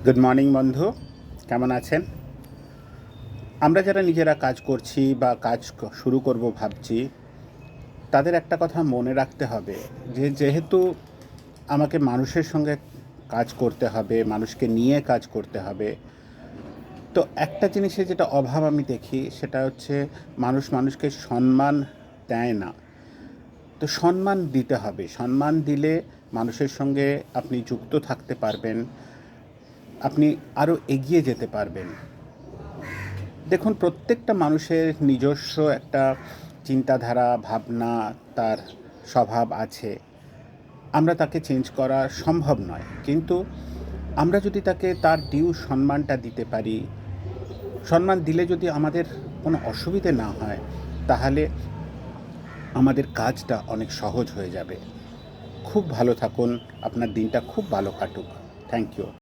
Good morning বন্ধু, কেমন আছেন? আমরা যারা নিজেরা কাজ করছি বা কাজ শুরু করব ভাবছি, তাদের একটা কথা মনে রাখতে হবে যে যেহেতু আমাকে মানুষের সঙ্গে কাজ করতে হবে, মানুষকে নিয়ে কাজ করতে হবে, তো একটা জিনিসের যেটা অভাব আমি দেখি সেটা হচ্ছে মানুষ মানুষকে সম্মান দেয় না। তো সম্মান দিতে হবে। সম্মান দিলে মানুষের সঙ্গে আপনি যুক্ত থাকতে পারবেন, আপনি আরও এগিয়ে যেতে পারবেন। দেখুন, প্রত্যেকটা মানুষের নিজস্ব একটা চিন্তাধারা, ভাবনা, তার স্বভাব আছে। আমরা তাকে চেঞ্জ করা সম্ভব নয়, কিন্তু আমরা যদি তাকে তার ডিউ সম্মানটা দিতে পারি, সম্মান দিলে যদি আমাদের কোনো অসুবিধে না হয়, তাহলে আমাদের কাজটা অনেক সহজ হয়ে যাবে। খুব ভালো থাকুন, আপনার দিনটা খুব ভালো কাটুক। Thank you.